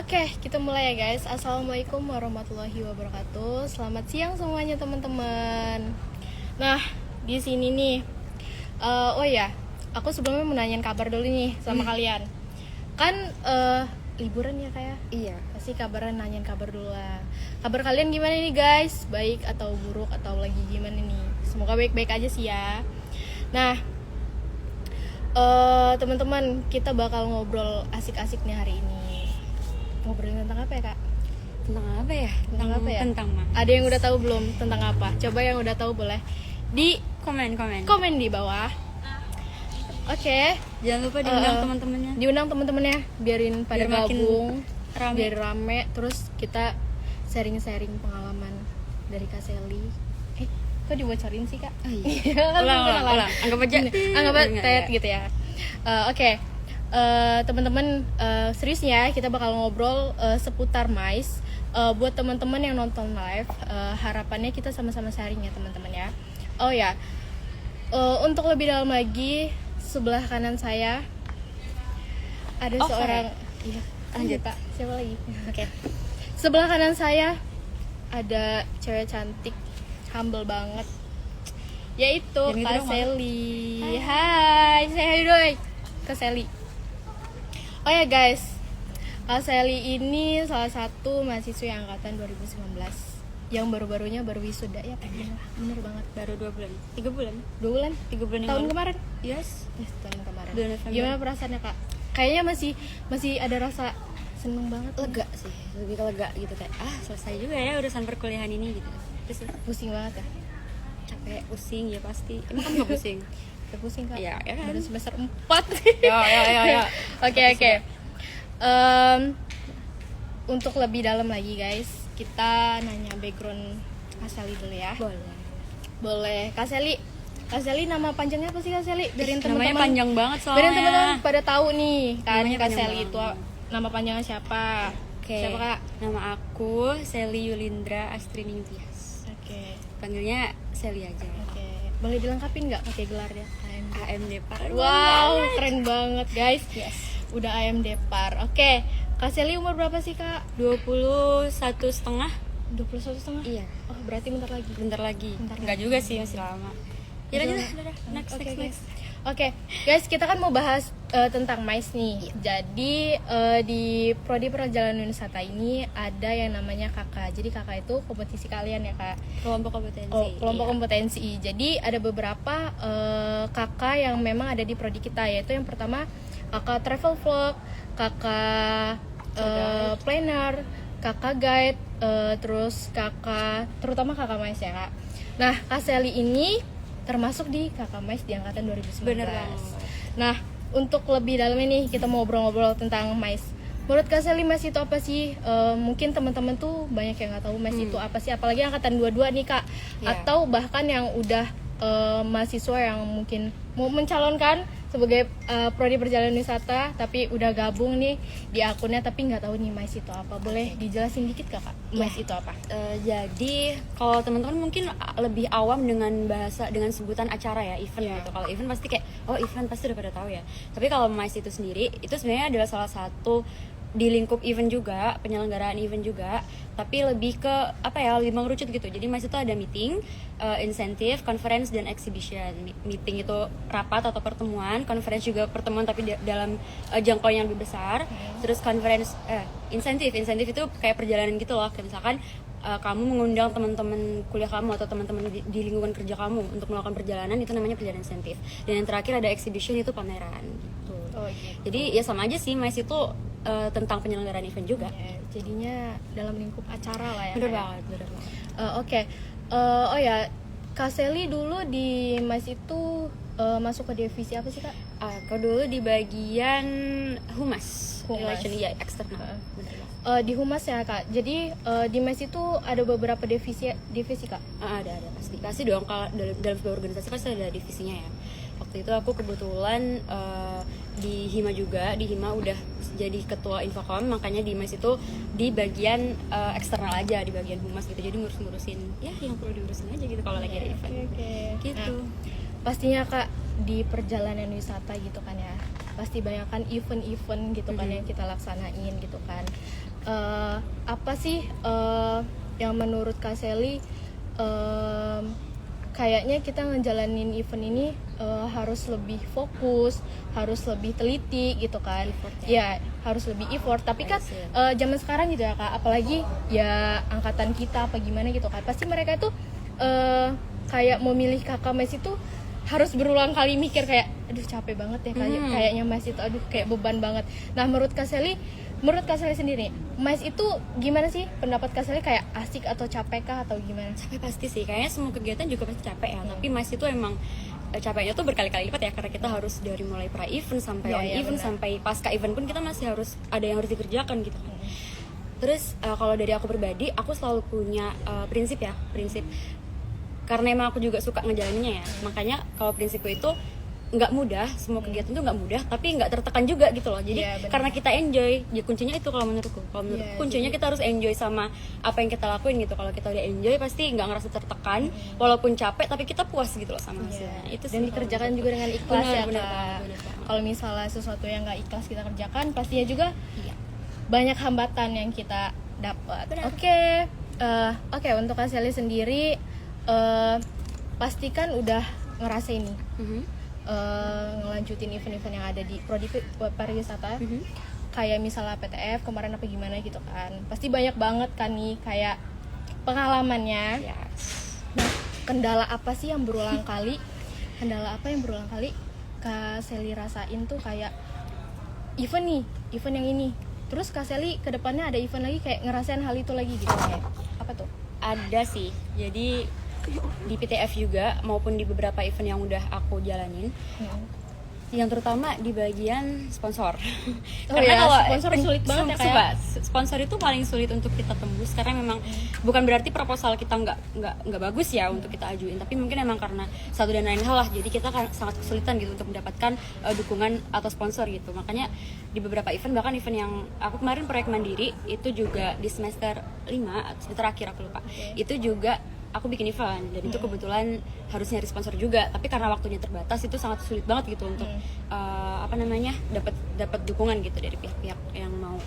Oke, kita mulai ya guys. Assalamualaikum warahmatullahi wabarakatuh. Selamat siang semuanya teman-teman. Nah, di sini nih, oh ya, aku sebelumnya mau nanyain kabar dulu nih sama kalian. Kan liburan ya kayak? Iya. Pasti kabaran, nanyain kabar dulu lah. Kabar kalian gimana nih guys? Baik atau buruk atau lagi gimana nih? Semoga baik-baik aja sih ya. Nah, teman-teman, kita bakal ngobrol asik-asik nih hari ini. Ngobrolin tentang apa ya kak? Tentang apa ya? Tentang mah. Ada yang udah tahu belum tentang apa? Coba yang udah tahu boleh di komen di bawah. Oke. Jangan lupa diundang teman-temannya. Diundang teman-temannya, biarin pada Biar makin gabung, rame. biar rame. Terus kita sharing-sharing pengalaman dari Kak Sally. Kok dibocorin sih kak? Oh, iya. ulang. Anggap aja. Tet gitu ya. Oke. Teman-teman, serius ya, kita bakal ngobrol seputar MICE. Buat teman-teman yang nonton live, harapannya kita sama-sama sharing ya teman-teman ya. Oh ya, untuk lebih dalam lagi, sebelah kanan saya ada seorang, iya, lanjut Pak, siapa lagi? Oke. Sebelah kanan saya ada cewek cantik, humble banget, yaitu Kak Sally. Hai, say hi doi, Kak Sally. Oh ya guys, Kak Sally ini salah satu mahasiswa angkatan 2019 yang baru-barunya baru wisuda ya Pak. Bener banget, Baru 2 bulan. 3 bulan. 2 bulan? 3 bulan yang Tahun lalu. kemarin? Yes. Tahun kemarin. Bulan November. Gimana perasaannya Kak? Kayaknya masih ada rasa seneng banget. Lega sih, lebih ke lega gitu kayak selesai juga ya urusan perkuliahan ini gitu. Terus Pusing banget ya? capek, pusing ya pasti. Emang kamu gak pusing? Udah pusing Kak? Iya, ya kan? Baru semester 4. Ya. Oke. Untuk lebih dalam lagi guys, kita nanya background Kak Sally dulu ya. Boleh. Kak Sally nama panjangnya apa sih Kak Sally? Dari teman-teman. Namanya panjang banget soalnya. Biar teman-teman pada tahu nih kan Namanya Kak panjang Sally itu nama panjangnya siapa? Oke. Siapa Kak? Nama aku Sally Yulindra Astrini Tias. Oke. Panggilnya Sally aja. Oke. Boleh dilengkapin nggak pakai gelarnya? AM Depar. Wow, keren banget guys. Yes. Udah AM Depar. Oke. Kak Sally umur berapa sih Kak? 21,5. 21,5? Iya. Oh, berarti bentar lagi. Bentar lagi. Bentar Enggak lagi. juga sih, masih lama. Ya udah. Next. Oke, guys, kita kan mau bahas tentang MICE nih. Jadi di Prodi Perjalanan Wisata ini ada yang namanya KK. Jadi KK itu kompetisi kalian ya kak? Kelompok kompetensi. Oh, kelompok kompetensi. Jadi ada beberapa KK yang memang ada di Prodi kita, yaitu yang pertama KK Travel Vlog, KK Planner, KK Guide, terus KK, terutama KK MICE ya kak. Nah, Kak Sally ini termasuk di kakak MICE di angkatan 2019. Bener banget. Nah, untuk lebih dalam ini kita mau ngobrol-ngobrol tentang MICE. Menurut Kak Sally MICE itu apa sih? Mungkin teman-teman tuh banyak yang nggak tahu MICE itu apa sih, apalagi angkatan 22 nih kak. Yeah. Atau bahkan yang udah mahasiswa yang mungkin mau mencalonkan sebagai prodi perjalanan wisata tapi udah gabung nih di akunnya tapi nggak tahu nih MICE itu apa. Boleh dijelasin dikit gak kak? MICE itu apa? Jadi kalau teman-teman mungkin lebih awam dengan sebutan acara ya, event gitu. Kalau event pasti kayak event pasti udah pada tahu ya. Tapi kalau MICE itu sendiri itu sebenarnya adalah salah satu di lingkup event juga, penyelenggaraan event juga, tapi lebih ke lebih mengerucut gitu. Jadi MICE itu ada meeting, insentif, conference dan exhibition. Meeting itu rapat atau pertemuan, conference juga pertemuan tapi dalam jangkauan yang lebih besar. Terus conference insentif itu kayak perjalanan gitu loh. Kayak misalkan kamu mengundang teman-teman kuliah kamu atau teman-teman di lingkungan kerja kamu untuk melakukan perjalanan, itu namanya perjalanan insentif. Dan yang terakhir ada exhibition, itu pameran gitu. Jadi ya sama aja sih, MICE itu tentang penyelenggaraan event juga. Jadinya dalam lingkup acara lah ya. Bener banget. Oke. Oh ya, Kak Sally dulu di MICE itu masuk ke divisi apa sih kak? Aku dulu di bagian humas. Relation, ya, eksternal. Di humas ya kak. Jadi di MICE itu ada beberapa divisi kak? Ada pasti dong. Kalau dalam sebuah organisasi pasti ada divisinya ya. Waktu itu aku kebetulan di Hima juga. Di Hima udah jadi ketua Infokom, makanya di MICE itu di bagian eksternal aja, di bagian humas gitu. Jadi ngurusin ya yang perlu diurusin aja gitu kalau lagi ada event. Gitu. Nah, pastinya kak di perjalanan wisata gitu kan ya, pasti banyak kan event-event gitu kan yang kita laksanain gitu kan. apa sih yang menurut Kak Sally kayaknya kita ngejalanin event ini harus lebih fokus, harus lebih teliti gitu kan. Ya, harus lebih effort. Tapi kan zaman sekarang gitu ya Kak, apalagi ya angkatan kita apa gimana gitu kan. Pasti mereka itu kayak memilih kakak mes itu harus berulang kali mikir kayak aduh capek banget ya kayaknya mes itu, aduh kayak beban banget. Nah, menurut Kak Sally sendiri, mais itu gimana sih pendapat Kak Sally, kayak asik atau capek kah atau gimana? Capek pasti sih, kayaknya semua kegiatan juga pasti capek ya. Tapi mais itu emang capeknya tuh berkali-kali lipat ya, karena kita harus dari mulai pra event sampai on event sampai pasca event pun kita masih harus ada yang harus dikerjakan gitu kan. Terus kalau dari aku pribadi, aku selalu punya prinsip karena emang aku juga suka ngejalaninnya ya. Makanya kalau prinsipku itu nggak mudah, semua kegiatan itu nggak mudah, tapi nggak tertekan juga gitu loh. Jadi karena kita enjoy, ya kuncinya itu kalau menurutku. Kuncinya kita harus enjoy sama apa yang kita lakuin gitu. Kalau kita udah enjoy pasti nggak ngerasa tertekan, walaupun capek tapi kita puas gitu loh sama hasilnya. Itu dan dikerjakan juga dengan ikhlas ya Kak. Kalau misalnya sesuatu yang nggak ikhlas kita kerjakan, pastinya juga banyak hambatan yang kita dapat. Oke, untuk Kak Sally sendiri pastikan udah ngerasain nih. Ngelanjutin event-event yang ada di Prodi Pariwisata, kayak misalnya PTF kemarin apa gimana gitu kan, pasti banyak banget kan nih kayak pengalamannya. Nah, kendala apa yang berulang kali Kak Sally rasain tuh kayak event yang ini, terus Kak Sally kedepannya ada event lagi kayak ngerasain hal itu lagi gitu, kayak apa tuh? Ada sih, jadi di PTF juga maupun di beberapa event yang udah aku jalanin, yang terutama di bagian sponsor. Karena kalau sponsor sulit banget ya kayak sponsor itu paling sulit untuk kita tembus, karena memang bukan berarti proposal kita nggak bagus ya untuk kita ajuin, tapi mungkin emang karena satu dan lain hal lah, jadi kita kan sangat kesulitan gitu untuk mendapatkan dukungan atau sponsor gitu. Makanya di beberapa event, bahkan event yang aku kemarin proyek mandiri itu juga di semester 5 semester akhir aku lupa, itu juga aku bikin event, dan itu kebetulan harus nyari sponsor juga, tapi karena waktunya terbatas itu sangat sulit banget gitu untuk dapat dukungan gitu dari pihak-pihak yang mau.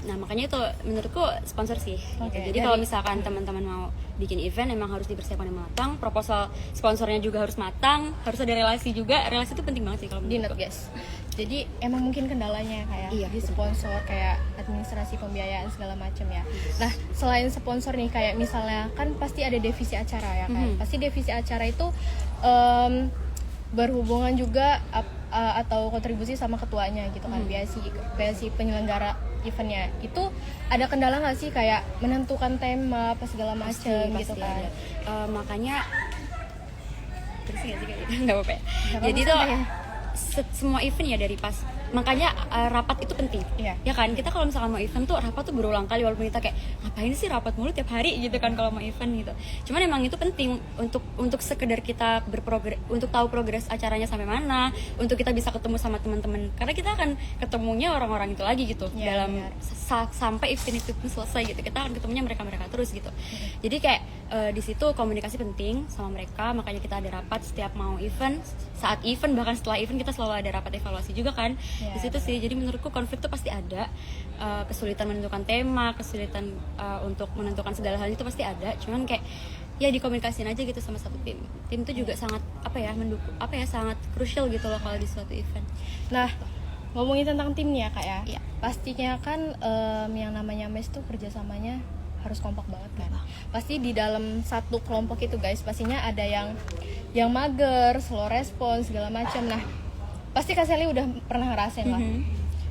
Nah, makanya itu menurutku sponsor sih gitu. Jadi kalau misalkan teman-teman mau bikin event, emang harus dipersiapkan yang matang, proposal sponsornya juga harus matang, harus ada relasi juga. Relasi itu penting banget sih kalau menurutku. guys. Jadi emang mungkin kendalanya kayak di sponsor, kayak administrasi pembiayaan segala macam ya. Nah, selain sponsor nih, kayak misalnya kan pasti ada divisi acara ya kan. Pasti divisi acara itu berhubungan juga atau kontribusi sama ketuanya gitu kan, biasi penyelenggara eventnya. Itu ada kendala nggak sih kayak menentukan tema apa segala macam gitu kan? Makanya terus nggak sih kayak gitu? Nggak apa-apa ya. Jadi tuh semua event ya dari pas, makanya rapat itu penting ya kan. Kita kalau misalkan mau event tuh rapat tuh berulang kali, walaupun kita kayak ngapain sih rapat mulu tiap hari gitu kan kalau mau event gitu. Cuman emang itu penting untuk sekedar kita berprogres, untuk tahu progres acaranya sampai mana, untuk kita bisa ketemu sama teman-teman, karena kita akan ketemunya orang-orang itu lagi gitu dalam sampai event itu selesai gitu, kita akan ketemunya mereka terus gitu. Jadi kayak di situ komunikasi penting sama mereka, makanya kita ada rapat setiap mau event, saat event, bahkan setelah event kita selalu ada rapat evaluasi juga kan. Di situ sih, jadi menurutku konflik tuh pasti ada, kesulitan menentukan tema, kesulitan untuk menentukan segala hal itu pasti ada. Cuman kayak ya dikomunikasiin aja gitu sama satu tim tuh juga sangat mendukung, sangat krusial gitu loh kalau di suatu event. Nah, ngomongin tentang timnya Kak ya, pastinya kan yang namanya mes tuh kerjasamanya harus kompak banget kan. Pasti di dalam satu kelompok itu guys, pastinya ada yang mager, slow respon segala macam. Nah, pasti Kak Sally udah pernah ngerasain lah.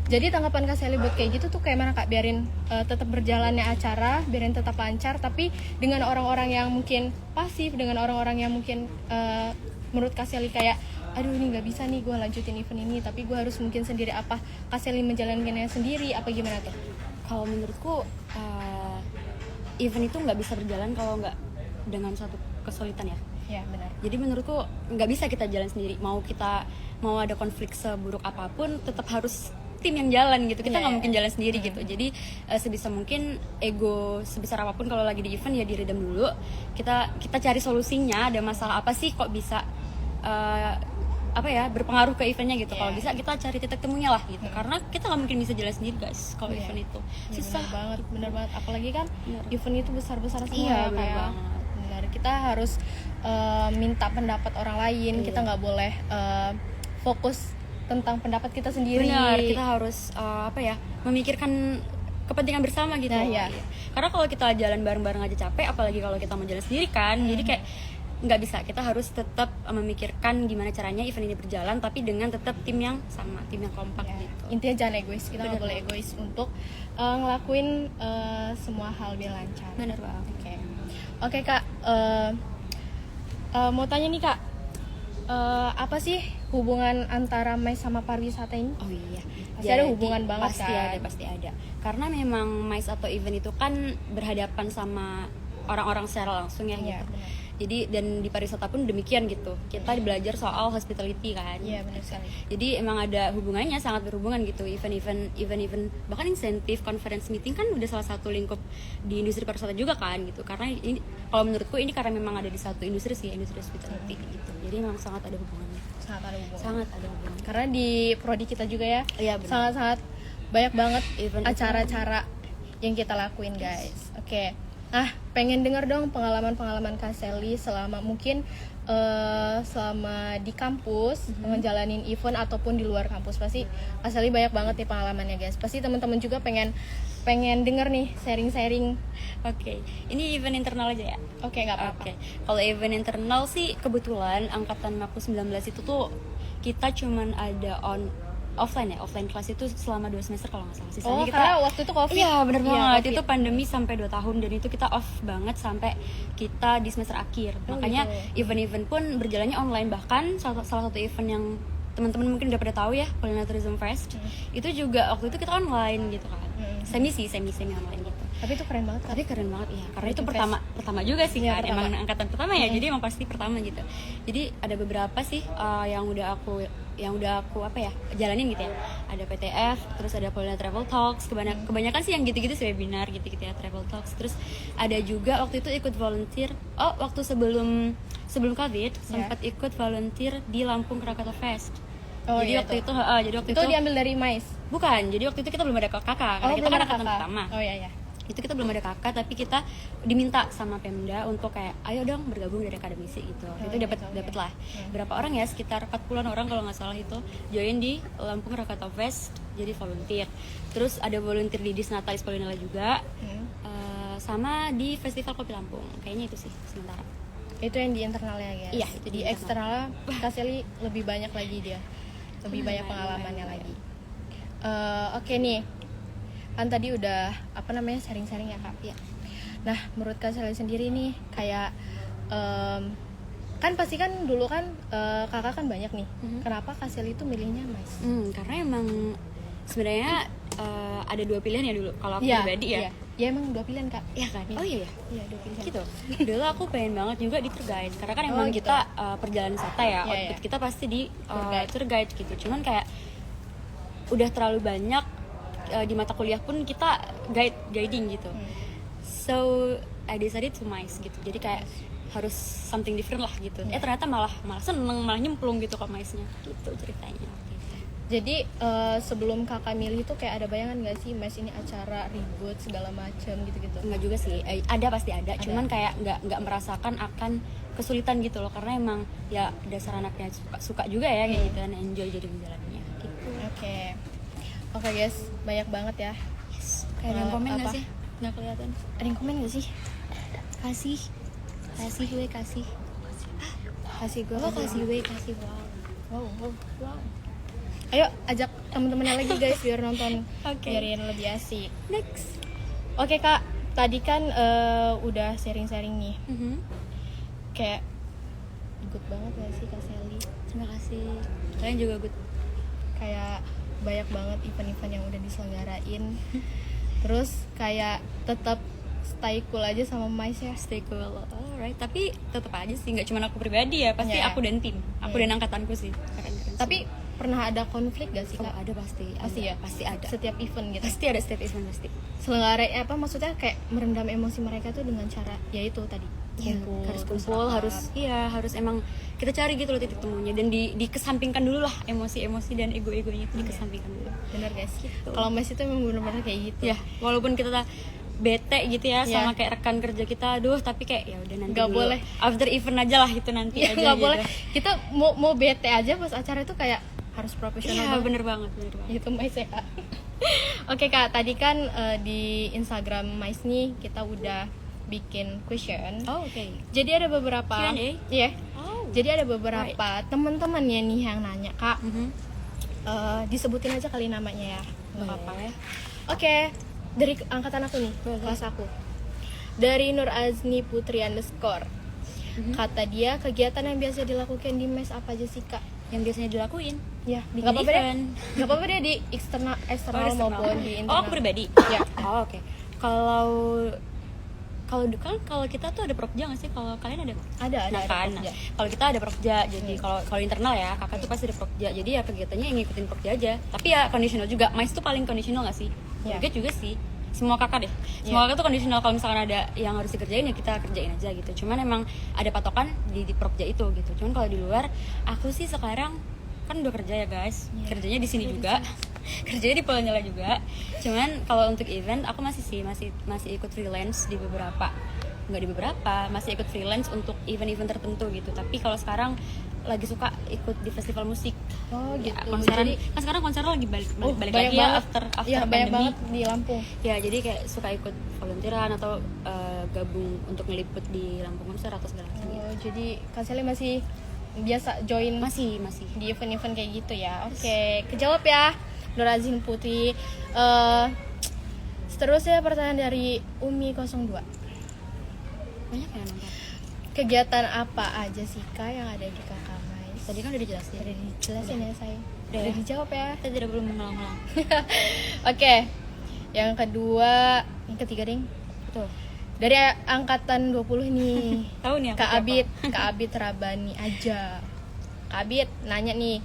Jadi tanggapan Kak Sally buat kayak gitu tuh kayak mana Kak? Biarin tetap berjalannya acara, biarin tetap lancar, tapi dengan orang-orang yang mungkin pasif, dengan orang-orang yang mungkin menurut Kak Sally kayak aduh ini nggak bisa nih gue lanjutin event ini, tapi gue harus mungkin sendiri, apa Kak Sally menjalankannya sendiri apa gimana tuh? Kalau menurutku event itu nggak bisa berjalan kalau nggak dengan satu kesulitan ya. Ya benar. Jadi menurutku nggak bisa kita jalan sendiri. Mau ada konflik seburuk apapun, tetap harus tim yang jalan gitu. Kita nggak mungkin jalan sendiri gitu. Jadi sebisa mungkin ego sebesar apapun kalau lagi di event ya diredam dulu. Kita cari solusinya. Ada masalah apa sih kok bisa apa ya berpengaruh ke eventnya gitu. Kalau Iya. bisa kita cari titik temunya lah gitu, karena kita nggak mungkin bisa jalan sendiri guys kalau Iya. event itu Ya, susah. bener banget apalagi kan Bener. event itu besar semua Iya, ya, bener kayak banget. benar kita harus minta pendapat orang lain. Iya. Kita nggak boleh fokus tentang pendapat kita sendiri. Benar, kita harus apa ya memikirkan kepentingan bersama gitu. Nah, iya. Karena kalau kita jalan bareng-bareng aja capek, apalagi kalau kita mau jalan sendiri kan. Jadi kayak nggak bisa, kita harus tetap memikirkan gimana caranya event ini berjalan, tapi dengan tetap tim yang sama, tim yang kompak Ya, gitu. intinya jangan egois, kita nggak Bener boleh banget. egois untuk ngelakuin semua hal biar lancar. Bener banget. Oke Kak, mau tanya nih Kak, apa sih hubungan antara MICE sama pariwisata ini? Oh iya, Pasti ada hubungan banget, pasti kan? pasti ada. Karena memang MICE atau event itu kan berhadapan sama orang-orang secara langsung ya Iya, gitu. benar. Jadi dan di pariwisata pun demikian gitu. Kita belajar soal hospitality kan. Iya, benar sekali. Jadi emang ada hubungannya, sangat berhubungan gitu. Event bahkan insentif, conference meeting kan udah salah satu lingkup di industri pariwisata juga kan gitu. Karena ini kalau menurutku ini karena memang ada di satu industri sih, industri hospitality gitu. Jadi memang sangat ada hubungannya. Sangat ada hubungan. Sangat ada hubungannya. Karena di prodi kita juga ya, Iya, benar. sangat-sangat banyak banget Event-event. acara-acara yang kita lakuin guys. Oke, pengen denger dong pengalaman Kak Sally selama mungkin selama di kampus ngejalanin event ataupun di luar kampus. Pasti Kak Sally banyak banget nih pengalamannya guys. Pasti teman-teman juga pengen denger nih sharing-sharing. Oke, ini event internal aja ya. Oke, nggak apa-apa. Oke, kalau event internal sih kebetulan angkatan aku 19 itu tuh kita cuman ada offline kelas itu selama 2 semester kalau nggak salah. Sisanya Oh, karena waktu itu COVID. Iya bener Iya, banget, COVID. itu pandemi sampai 2 tahun dan itu kita off banget sampai kita di semester akhir. Oh, Makanya gitu. event-event pun berjalannya online, bahkan salah satu event yang teman-teman mungkin udah pada tahu ya, Culinary Tourism Fest. Itu juga waktu itu kita online gitu kan. Semi online gitu. Tapi itu keren banget Kak. Tapi keren banget ya, karena itu Tourism pertama juga sih Iya, kan, pertama. emang angkatan pertama ya, jadi emang pasti pertama gitu. Jadi ada beberapa sih yang udah aku apa ya jalanin gitu ya. Ada PTF, terus ada Polina Travel Talks, kebanyakan sih yang gitu-gitu sih, webinar gitu ya, Travel Talks. Terus ada juga waktu itu ikut volunteer, waktu sebelum COVID sempat ikut volunteer di Lampung Krakatau Fest. Oh, Jadi iya, waktu itu diambil dari MICE. bukan, jadi waktu itu kita belum ada kakak, karena kita belum kan ada angkatan kakak. pertama. Oh iya. Itu kita belum ada kakak, tapi kita diminta sama Pemda untuk kayak ayo dong bergabung dari akademisi gitu. Itu iya, dapat lah berapa orang ya, sekitar 40-an orang kalau nggak salah itu join di Lampung Krakatau Fest jadi volunteer. Terus ada volunteer di Disnatalis Polinela juga, sama di Festival Kopi Lampung. Kayaknya itu sih sementara. Itu yang di internalnya guys. Iya, itu di di eksternalnya Kak Sally lebih banyak lagi dia. Lebih banyak pengalamannya lagi. Oke nih. Kan tadi udah sharing-sharing ya Kak. Iya. Nah, menurut Kak Sally sendiri nih kayak kan pasti kan dulu kan kakak kan banyak nih. Kenapa Kak Sally itu milihnya MICE? Karena emang sebenarnya ada 2 pilihan ya dulu kalau aku pribadi ya. Iya emang 2 pilihan Kak. Iya kan? Oh iya ya. Iya 2 pilihan. Gitu. Dulu aku pengen banget juga di tour guide, karena kan emang gitu. kita perjalanan wisata ya, Iya, output iya. kita pasti di Tour tour guide gitu. Cuman kayak udah terlalu banyak di mata kuliah pun kita guiding gitu. So I decided to MICE gitu. Jadi kayak harus something different lah gitu. Ternyata malah seneng, malah nyemplung gitu ke MICE-nya. Gitu ceritanya. Jadi sebelum kakak milih itu kayak ada bayangan nggak sih MICE ini acara ribut segala macam gitu-gitu? Enggak juga sih, ada pasti ada. Cuman kayak nggak merasakan akan kesulitan gitu loh, karena emang ya dasar anaknya suka juga ya kayak gitu, dan enjoy jadi menjalannya gitu. Oke guys, banyak banget ya. Kayak ada yang komen apa? nggak sih? Nggak kelihatan. Ada yang komen nggak sih? Kasih gue kasih. Kasih gue. Kasih gue kasih wow. Wow. Ayo ajak teman-temannya lagi guys biar nonton, Oke. biarin lebih asik. Next. Oke Kak, tadi kan udah sharing-sharing nih. Kayak good banget gak sih Kak Sally? Terima kasih. Kalian juga good. Kayak banyak banget event-event yang udah diselenggarain. Terus kayak tetap stay cool aja sama MICE ya. Stay cool. Alright, tapi tetap aja sih nggak cuma aku pribadi ya, pasti Iya. aku dan tim. Aku dan angkatanku sih. Keren-keren Tapi semua. pernah ada konflik gak sih Oh, Kak? ada pasti. Pasti ada, ya? Pasti ada. Setiap event gitu. Pasti ada setiap event pasti. Selenggara apa maksudnya kayak merendam emosi mereka tuh dengan cara yaitu tadi Ya, kumpul, harus terus kumpul, rapat. harus emang kita cari gitu loh titik temunya dan dikesampingkan dulu lah emosi-emosi dan ego-egonya itu dikesampingkan dulu. Bener guys. Gitu. Kalau Mas itu memang benar-benar kayak gitu. Ya, walaupun kita bete gitu ya Iya. sama kayak rekan kerja kita, aduh tapi kayak ya udah nanti Nggak dulu. boleh. After event aja lah itu nanti Iya aja nggak gitu. boleh. Kita mau bete aja pas acara itu kayak harus profesional Iya, banget. bener banget. Gitu Mais ya. Oke Kak, tadi kan di Instagram Mais nih kita udah bikin question. Oh, oke. Jadi ada beberapa Q&A? Iya. Oh. Jadi ada beberapa teman-temannya nih yang nanya, Kak. Disebutin aja kali namanya ya. Nggak apa-apa. Boleh. Oke, dari angkatan aku nih, Boleh. kelas aku. Dari Nur Azni Putri _ Kata dia, kegiatan yang biasa dilakukan di mes apa aja sih Kak? Yang biasanya dilakuin. Ya, Bikin nggak apa-apa deh. event. Nggak apa-apa deh di eksternal maupun di internal. Oh, aku pribadi. Ya. Oh, oke. Kalau kita tuh ada prokja nggak sih? Kalau kalian ada? Ada Nah, kan. Prokja. Kalau kita ada prokja, jadi kalau internal ya, kakak tuh pasti ada prokja. Jadi ya kegiatannya yang ngikutin prokja aja. Tapi ya conditional juga. Mais tuh paling conditional nggak sih? Iya. Prokja juga sih. Semua kakak deh. Semua kakak tuh conditional. Kalau misalkan ada yang harus dikerjain ya kita kerjain aja gitu. Cuman emang ada patokan di prokja itu gitu. Cuman kalau di luar, aku sih sekarang kan udah kerja ya guys. Iya. Kerjanya di sini juga. Kerjanya di Polanyala juga. Cuman kalau untuk event aku masih ikut freelance di beberapa. Nggak di beberapa, masih ikut freelance untuk event-event tertentu gitu. Tapi kalau sekarang lagi suka ikut di festival musik. Oh Ya, gitu. konseran, Jadi kan sekarang konseran lagi balik banyak lagi ya banget. after Iya, banyak pandemi. banget di Lampung. Ya, jadi kayak suka ikut volunteeran atau gabung untuk ngeliput di Lampung konser atau segala macam gitu. Oh, jadi Kak Sally masih biasa join Masih. di event-event kayak gitu ya. Oke, kejawab ya Nur Azin Putri. Seterusnya pertanyaan dari Umi 02. Banyak ya nonton. Kegiatan apa aja sih Kak yang ada di Kakak Mais? Tadi kan udah dijelasin. Udah dijelasin ya saya. Udah Udah ya? dijawab ya. Kita tidak perlu mengulang-ulang. Oke. Yang kedua, yang ketiga ding. Betul. Dari angkatan 20 nih. Tahu nih aku Kak siapa? Kak Abid Rabani aja. Kak Abid nanya nih.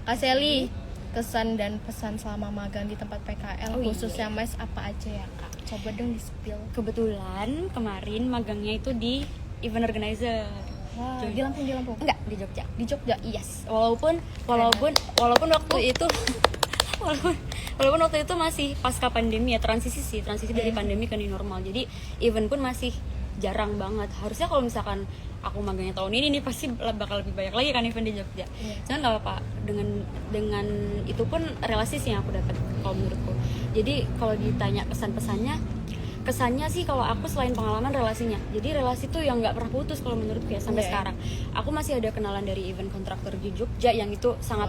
Kak Sally, kesan dan pesan selama magang di tempat PKL Oh, iya. khususnya Mais apa aja ya Kak? Coba dong di-spill. Kebetulan kemarin magangnya itu di event organizer. Wah, Jadi- di Lampung. Enggak, di Jogja. Di Jogja. Yes, walaupun waktu itu walaupun waktu itu masih pasca pandemi ya, transisi dari pandemi ke new normal. Jadi event pun masih jarang banget. Harusnya kalau misalkan aku magangnya tahun ini nih pasti bakal lebih banyak lagi kan event di Jogja. Iya. Cuman nggak apa-apa, dengan itu pun relasi sih yang aku dapat kalau menurutku. Jadi kalau ditanya kesannya sih kalau aku selain pengalaman relasinya, jadi relasi tuh yang nggak pernah putus kalau menurutku ya sampai Iya. sekarang. Aku masih ada kenalan dari event kontraktor di Jogja yang itu sangat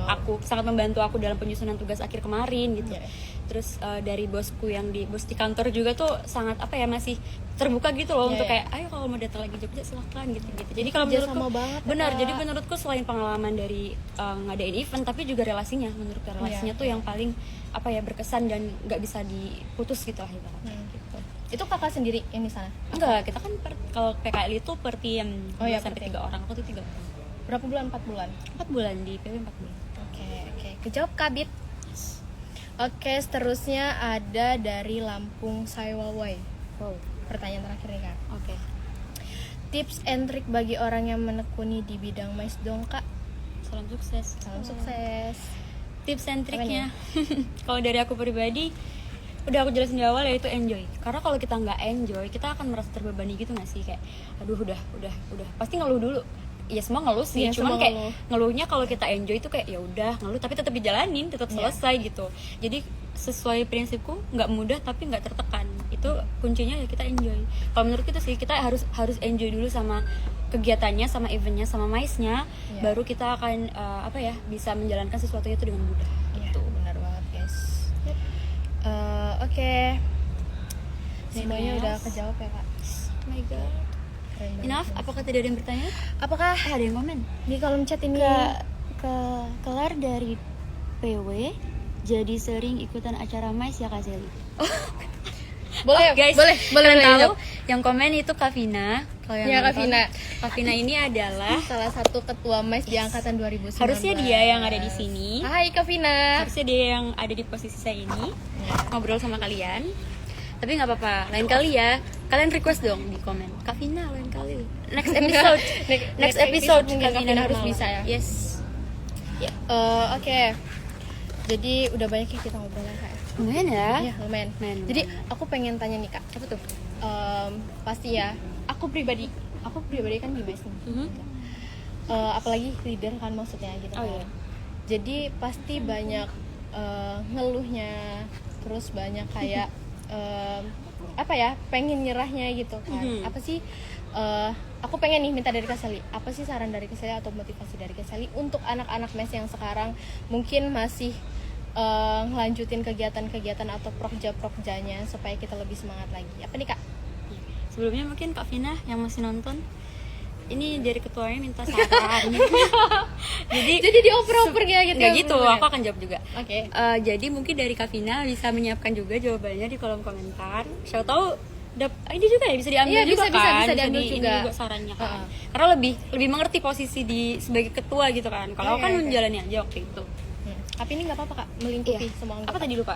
membantu aku dalam penyusunan tugas akhir kemarin gitu. Iya. Terus dari bosku yang bos di kantor juga tuh sangat masih terbuka gitu loh Iya, untuk iya. kayak ayo kalau mau datang lagi Jogja silahkan gitu. Jadi kalau Kerja menurutku sama banget ya, benar, Kak. jadi menurutku selain pengalaman dari ngadain event tapi juga relasinya, menurutku relasinya Iya. tuh yang paling berkesan dan nggak bisa diputus gitu lah ibaratnya. Gitu. Itu Kakak sendiri yang di sana? Enggak, kita kan kalau PKL itu per tim Oh iya, 2 sampai per tim. 3 orang. Aku tuh 3 orang. Berapa bulan? 4 bulan. 4 bulan di PW 4 bulan. Oke. Kejawab Kabit. Oke, seterusnya ada dari Lampung Saiwawai. Wow. Pertanyaan terakhir nih Kak. Oke. Tips and trick bagi orang yang menekuni di bidang mais dong Kak. Salam sukses. Salam sukses. Tips and triknya. Kalau dari aku pribadi udah aku jelasin di awal yaitu enjoy. Karena kalau kita nggak enjoy, kita akan merasa terbebani gitu nggak sih, kayak aduh udah pasti ngeluh dulu. Ya semua ngeluh sih, Iya, cuman semua kayak ngeluh. ngeluhnya kalau kita enjoy itu kayak ya udah ngeluh tapi tetap dijalanin, tetap Iya. selesai gitu. Jadi sesuai prinsipku nggak mudah tapi nggak tertekan. Itu kuncinya ya kita enjoy. Kalau menurut kita sih kita harus enjoy dulu sama kegiatannya, sama eventnya, sama maisnya, Iya. baru kita akan bisa menjalankan sesuatu itu dengan mudah. Iya, benar banget guys. Oke. Semuanya Ines. udah kejawab ya Kak. Oh my god. Keren banget. Enough, apakah tidak ada yang bertanya? Apakah Ada yang komen? di kolom chat ini Kelar dari PW jadi sering ikutan acara mais ya Kak Sally. boleh Oh, guys, boleh kalian tahu jawab. Yang komen itu Kavina. Kalau yang Ya, nonton, Kavina. Kavina ini adalah salah satu ketua MICE di angkatan 2019. harusnya dia yang ada di sini. Hai Kavina. Harusnya dia yang ada di posisi saya ini ngobrol sama kalian. Tapi nggak apa-apa, lain kali ya. Kalian request dong di komen. Kavina lain kali. Next episode. Next episode mungkin Kavina harus normal. bisa ya. Yes. Ya. Oke. Jadi udah banyak ya kita ngobrol ya Kak. Lumayan ya. Iya, lumayan. Lumayan. Jadi aku pengen tanya nih Kak. Apa tuh? Pasti ya. Aku pribadi kan di MICE nih. Mhm. Apalagi leader kan maksudnya gitu Oh, kan. iya. Jadi pasti banyak ngeluhnya, terus banyak kayak apa ya, pengen nyerahnya gitu kan. Mhm. Apa sih aku pengen nih minta dari Kak Sally, apa sih saran dari Kak Sally atau motivasi dari Kak Sally untuk anak-anak MES yang sekarang mungkin masih ngelanjutin kegiatan-kegiatan atau prokja-prokjanya supaya kita lebih semangat lagi. Apa nih Kak? Sebelumnya mungkin Kak Vina yang masih nonton, ini dari ketuanya minta saran. Jadi dioper-oper gitu. Nggak gitu, aku akan jawab juga. Oke. Jadi mungkin dari Kak Vina bisa menyiapkan juga jawabannya di kolom komentar. Siapa tahu ini juga ya bisa diambil Iya, juga bisa kan, diambil ini juga. sarannya kan. Uh-uh. Karena lebih mengerti posisi di sebagai ketua gitu kan. Kalau aku kan Oke. menjalani aja waktu itu. Tapi ini nggak apa-apa Kak, melingkupi Iya. semua anggota. Apa tadi lupa?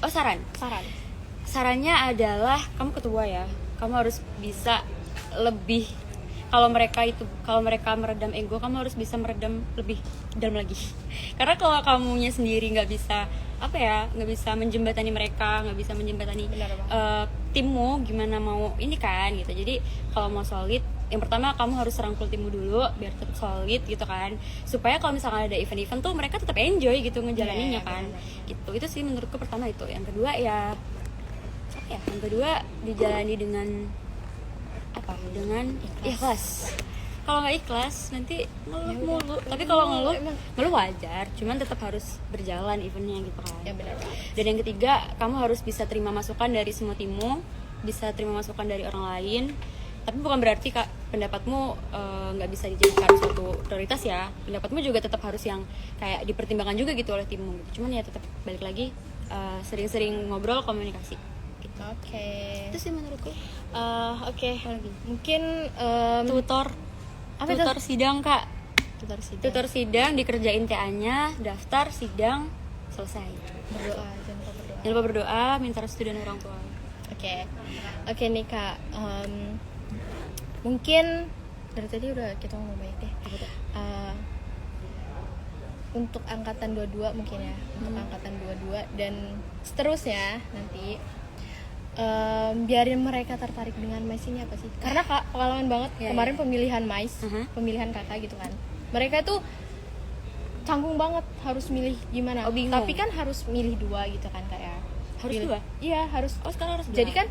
Oh, saran. Sarannya adalah kamu ketua ya, kamu harus bisa lebih, kalau mereka meredam ego, kamu harus bisa meredam lebih dalam lagi. Karena kalau kamunya sendiri nggak bisa nggak bisa menjembatani mereka, nggak bisa menjembatani Benar, Bang. timmu, gimana mau ini kan gitu. Jadi kalau mau solid, yang pertama kamu harus rangkul timmu dulu biar tetap solid gitu kan, supaya kalau misalkan ada event-event tuh mereka tetap enjoy gitu ngejalaninnya Iya, kan. benar. Gitu, itu sih menurutku pertama itu. Yang kedua ya yang kedua dijalani dengan ikhlas. Kalau nggak ikhlas nanti ngeluh mulu. Tapi kalau ngeluh wajar, cuman tetap harus berjalan eventnya gitu kan. Ya benar. Dan yang ketiga, kamu harus bisa terima masukan dari semua timmu, bisa terima masukan dari orang lain. Tapi bukan berarti Kak pendapatmu nggak bisa dijadikan suatu prioritas ya. Pendapatmu juga tetap harus yang kayak dipertimbangkan juga gitu oleh timmu gitu. Cuman ya tetap balik lagi sering-sering ngobrol, komunikasi. Gitu. Oke. Itu sih menurutku. Oke. Apa lagi? Mungkin Apa itu? tutor sidang Kak. tutor sidang. Tutor sidang dikerjain TA-nya, daftar sidang selesai. Berdoa, jangan lupa berdoa. Jangan lupa berdoa, minta restu dan orang tua. Oke nih Kak. Mungkin dari tadi udah kita ngomong banyak deh. Untuk angkatan 22 mungkin ya. Untuk angkatan 22 dan seterusnya nanti biarin mereka tertarik dengan MICE ini apa sih? Karena Kak, pengalaman banget kemarin pemilihan MICE, pemilihan kakak gitu kan. Mereka tuh canggung banget harus milih gimana. Oh, bingung. Tapi kan harus milih 2 gitu kan Kak ya. Harus 2? Iya, harus. Oh, sekarang harus 2. Jadi kan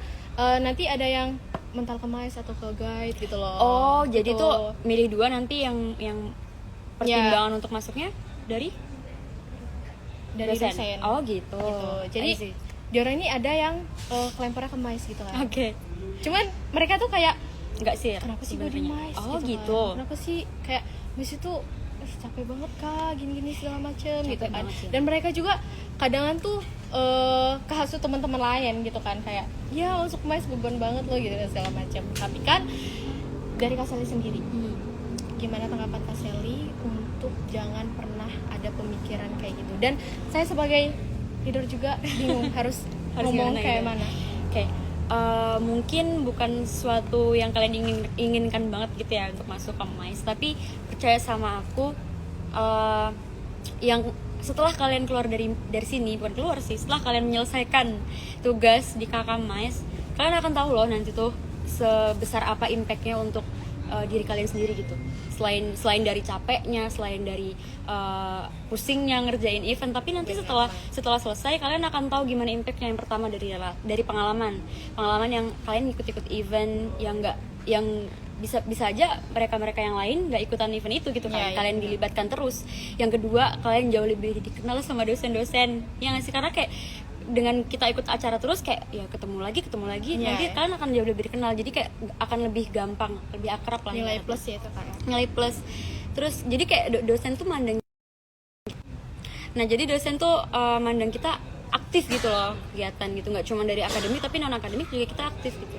nanti ada yang mental ke MICE atau ke guide gitu loh. Oh, jadi gitu. tuh milih 2 nanti yang pertimbangan untuk masuknya dari dosen. Oh, gitu. Jadi I see. di orang ini ada yang kelemparnya ke MICE gitu kan. Oke. Cuman mereka tuh kayak Enggak sih. kenapa sih gue di sebenarnya. MICE Oh, gitu, gitu. kan. Kenapa sih kayak MICE itu capek banget Kak, gini-gini segala macem Capek gitu kan. banget sih. Dan mereka juga kadang tuh kehasut teman-teman lain gitu kan, kayak ya masuk MICE beban banget loh gitu dan segala macem. Tapi kan dari Kak Sally sendiri, gimana tanggapan Kak Sally untuk jangan pernah ada pemikiran kayak gitu? Dan saya sebagai leader juga bingung harus ngomong gimana kayak gitu? mana. Oke. Mungkin bukan sesuatu yang kalian inginkan banget gitu ya untuk masuk ke MICE, tapi percaya sama aku, yang setelah kalian keluar dari sini, bukan keluar sih, setelah kalian menyelesaikan tugas di kakak MICE, kalian akan tahu loh nanti tuh sebesar apa impactnya untuk diri kalian sendiri gitu. Selain dari capeknya, selain dari pusingnya ngerjain event, tapi nanti setelah selesai kalian akan tahu gimana impactnya. Yang pertama dari pengalaman yang kalian ikut event yang bisa aja mereka yang lain nggak ikutan event itu gitu kan. Kalian dilibatkan terus. Yang kedua, kalian jauh lebih dikenal sama dosen-dosen yang ngasih, karena kayak dengan kita ikut acara terus kayak ya ketemu lagi nanti kalian akan jauh lebih dikenal, jadi kayak akan lebih gampang, lebih akrab lah. Nilai plus ya itu kan. Nilai plus. Terus jadi kayak dosen tuh mandang. Nah, jadi dosen tuh mandang kita aktif gitu loh, kegiatan gitu, nggak cuma dari akademik tapi non akademik juga kita aktif gitu.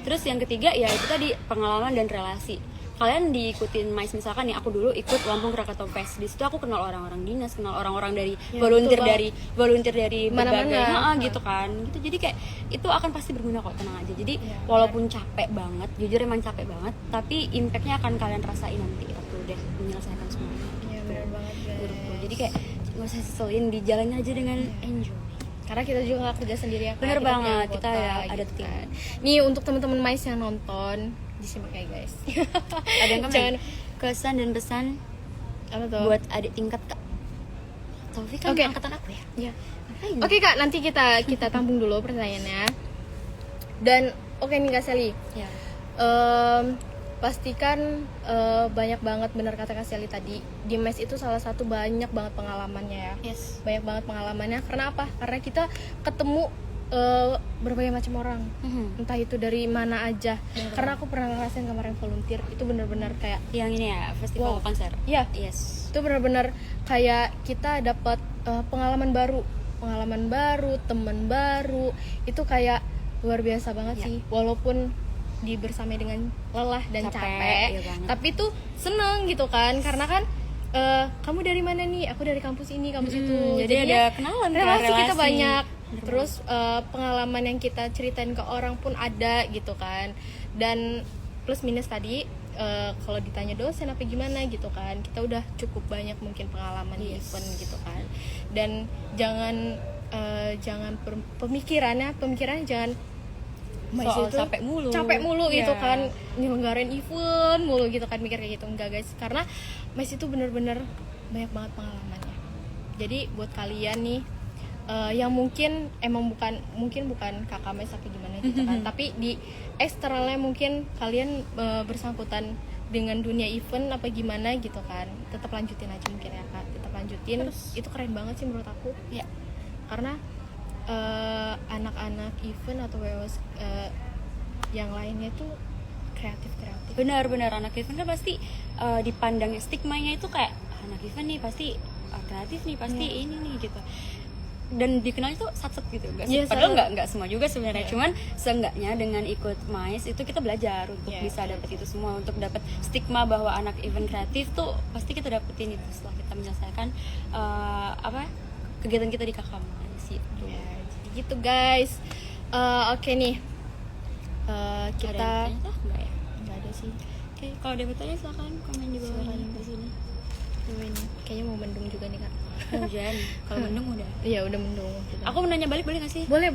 Terus yang ketiga ya itu tadi pengalaman dan relasi. Kalian diikutin MICE, misalkan nih aku dulu ikut Lampung Krakatau Fest. Di situ aku kenal orang-orang dinas, kenal orang-orang dari Ya, volunteer dari Mana-mana. berbagai gitu kan. Gitu. Jadi kayak itu akan pasti berguna kok, tenang aja. Jadi walaupun capek banget, jujur emang capek banget, tapi impactnya akan kalian rasain nanti waktu udah menyelesaikan semuanya. Iya benar banget guys. Jadi kayak nggak usah seselin, dijalani aja dengan enjoy. Karena kita juga nggak kerja sendiri ya. Kak. Bener Kita punya banget, anggota, kita ada gitu tim. kan. Nih untuk teman-teman MICE yang nonton, disimak ya guys. Ada yang Jangan kesan dan pesan apa tuh? buat adik tingkat Kak Taufik kan Oke. angkatan aku ya. Ya. Ngapain? Oke Kak, nanti kita tampung dulu pertanyaannya. Dan oke nih Kak Sally. Ya. Pastikan banyak banget, benar kata Kak Sally tadi, di mes itu salah satu banyak banget pengalamannya ya. Yes. Banyak banget pengalamannya. Karena apa? Karena kita ketemu berbagai macam orang, entah itu dari mana aja. Karena aku pernah ngerasain kemarin volunteer, itu benar-benar kayak Yang ini ya, festival Wow. konser. ya, Yes. itu benar-benar kayak kita dapat pengalaman baru, teman baru. Itu kayak luar biasa banget Ya. sih. Walaupun dibersamai dengan lelah dan Capek, capek, iya banget. tapi tuh seneng gitu kan. Karena kan kamu dari mana nih? Aku dari kampus ini, kampus itu. Jadi Jadinya ada kenalan, relasi kita relasi. banyak. Bener Terus pengalaman yang kita ceritain ke orang pun ada gitu kan. Dan plus minus tadi kalau ditanya dosen apa gimana gitu kan, kita udah cukup banyak mungkin pengalaman di event gitu kan. Dan jangan pemikirannya jangan Soal itu capek mulu. gitu Ya. kan, nyelenggarain event mulu gitu kan, mikir kayak gitu. Enggak guys, karena mes itu bener-bener banyak banget pengalamannya. Jadi buat kalian nih yang mungkin emang bukan kakak mes apa gimana gitu kan, tapi di eksternalnya mungkin kalian bersangkutan dengan dunia event apa gimana gitu kan, tetap lanjutin aja mungkin ya Kak, tetap lanjutin. Terus. Itu keren banget sih menurut aku Ya. karena anak-anak event atau WOS yang lainnya tuh kreatif. Benar-benar anak event kan pasti dipandang stigmanya itu kayak anak event nih pasti kreatif nih, pasti ini nih gitu. Dan dikenal itu satset gitu, enggak sih? Iya, Padahal satset. enggak semua juga sebenarnya. Iya. Cuman seenggaknya dengan ikut MICE itu kita belajar untuk Iya, bisa iya. dapat itu semua, untuk dapat stigma bahwa anak event kreatif tuh pasti kita dapetin itu setelah kita menyelesaikan kegiatan kita di KKM sih. Ya, jadi gitu guys. Oke nih. Kita Ada yang bertanya? Enggak ya? nggak ada sih. Oke, kalau ada yang bertanya silakan komen di bawah Silakan. di sini. Ini kayaknya mau mendung juga nih Kak. Hujan. Kalau mendung udah. Iya udah mendung. Aku mau nanya balik, boleh nggak sih? boleh.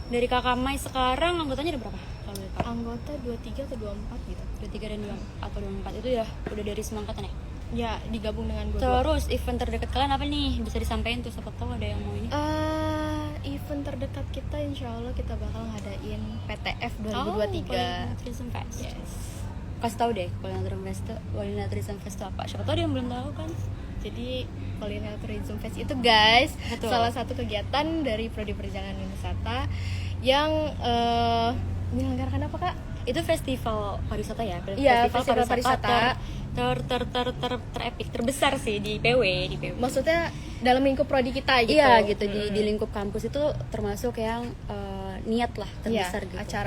Dari kakak Mai sekarang anggotanya ada berapa? Kalau boleh tahu. Anggota 23 atau 24 gitu. 23 dan 24 atau 24 itu ya udah dari semua angkatan ya? Ya digabung dengan 22. Terus event terdekat kalian apa nih? Bisa disampaikan tuh, siapa tahu ada yang mau ini. Event terdekat kita insya Allah kita bakal ngadain PTF 2023. Tourism Fest. Yes. Kasih tahu deh, Polina Tourism Fest itu apa? Siapa tahu ada yang belum tahu kan? Jadi Polina Tourism Fest itu guys, Betul. salah satu kegiatan dari Prodi Perjalanan Wisata yang menyelenggarakan apa Kak? Itu festival pariwisata ya? Iya, festival pariwisata. Terepik, terbesar sih di PW. Maksudnya dalam lingkup prodi kita gitu. Iya gitu, di lingkup kampus itu termasuk yang niat lah terbesar Iya, gitu.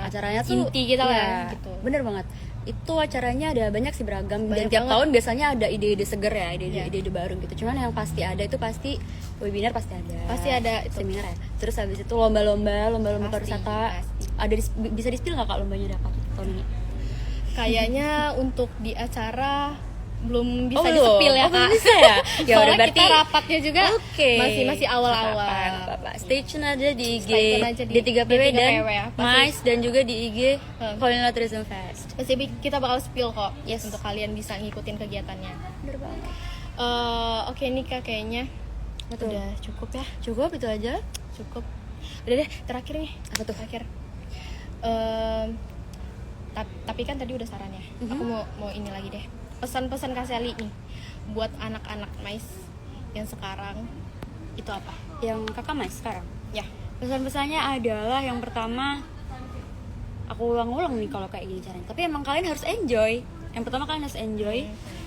acaranya tuh inti kita lah iya, gitu. Bener banget. Itu acaranya ada banyak sih, beragam, dan Banyak tiap banget. tahun biasanya ada ide-ide seger ya, Iya. ide-ide baru gitu. Cuman yang pasti ada itu pasti webinar pasti ada itu. seminar ya. Terus habis itu lomba Pasti, pariwisata. pasti. Ada bisa di-spill nggak Kak lombanya ada apa tahun ini? Kayaknya untuk di acara belum bisa belum. di-spill ya Oh, belum Kak. bisa ya? Ya udah, Soalnya berarti kita rapatnya juga Oke. masih awal-awal. Nggak apa-apa. Stay tune aja di IG Stay tune aja di D3PW dan D3PW ya. Pasti. MICE, dan juga di IG Hmm. Polina Tourism Fest. Pasti kita bakal spill kok, Yes. untuk kalian bisa ngikutin kegiatannya. Bener banget. Oke nih Kak, kayaknya Betul. udah cukup ya. Cukup itu aja. Cukup. Udah deh, terakhir nih. Apa tuh? Terakhir. Tapi kan tadi udah saran ya. Aku mau ini lagi deh. Pesan-pesan Kak Sally nih buat anak-anak MICE yang sekarang itu apa? Yang kakak MICE sekarang. Ya. Pesan-pesannya adalah yang pertama, aku ulang-ulang nih kalau kayak gini caranya. Tapi emang kalian harus enjoy. Yang pertama kalian harus enjoy.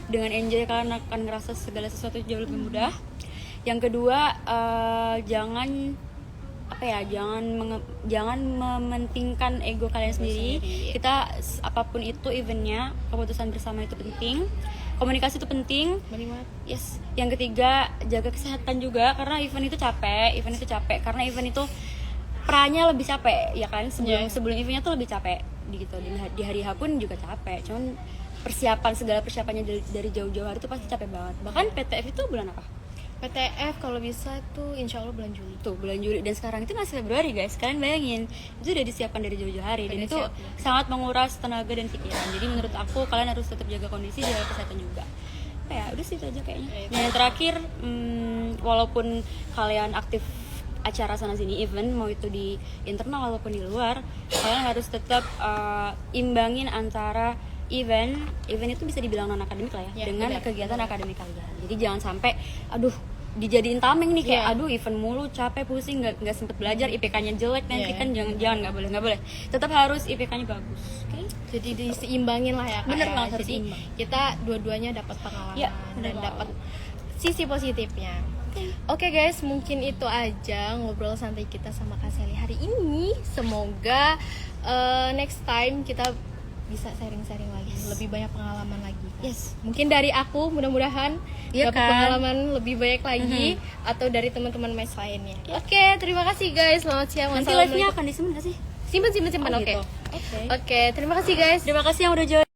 Dengan enjoy kalian akan ngerasa segala sesuatu jauh lebih mudah. Yang kedua, jangan apa ya, jangan mementingkan ego kalian sendiri. Kita apapun itu eventnya, keputusan bersama itu penting, komunikasi itu penting. Yes. Yang ketiga, jaga kesehatan juga, karena event itu capek karena event itu pranya lebih capek ya kan, sebelum eventnya tuh lebih capek gitu. Di hari H pun juga capek, cuman segala persiapannya dari jauh-jauh hari itu pasti capek banget. Bahkan PTF itu bulan apa? PTF kalau bisa tuh insya Allah bulan Juli. Tuh bulan Juli, dan sekarang itu masih Februari guys. Kalian bayangin, itu udah disiapkan dari jauh-jauh hari, dan itu sangat menguras tenaga dan pikiran. Jadi menurut aku kalian harus tetap jaga kondisi, jaga kesehatan juga. Ya udah sih itu aja kayaknya. Dan yang terakhir, walaupun kalian aktif acara sana sini event, mau itu di internal walaupun di luar, kalian harus tetap imbangin antara event itu bisa dibilang non akademik lah ya, dengan kegiatan akademik kalian. Jadi jangan sampai dijadiin tameng nih kayak aduh event mulu, capek, pusing, nggak sempet belajar, IPK-nya jelek nanti kan. Jangan, nggak boleh. Tetap harus IPK-nya bagus. Jadi diseimbangin lah ya Kak. Bener ya. banget, harus Jadi seimbang. kita dua-duanya dapat pengalaman dan banget. dapat sisi positifnya. Oke guys, mungkin itu aja ngobrol santai kita sama Kak Sally hari ini. Semoga next time kita bisa sharing-sharing lagi, lebih banyak pengalaman lagi. Mungkin dari aku mudah-mudahan dapat pengalaman lebih banyak lagi, atau dari teman-teman mes lainnya. Oke, terima kasih guys. Selamat siang. Nanti live-nya akan disimpan nggak sih? Simpan. Oh, Oke. gitu. Oke, terima kasih guys. Terima kasih yang udah join.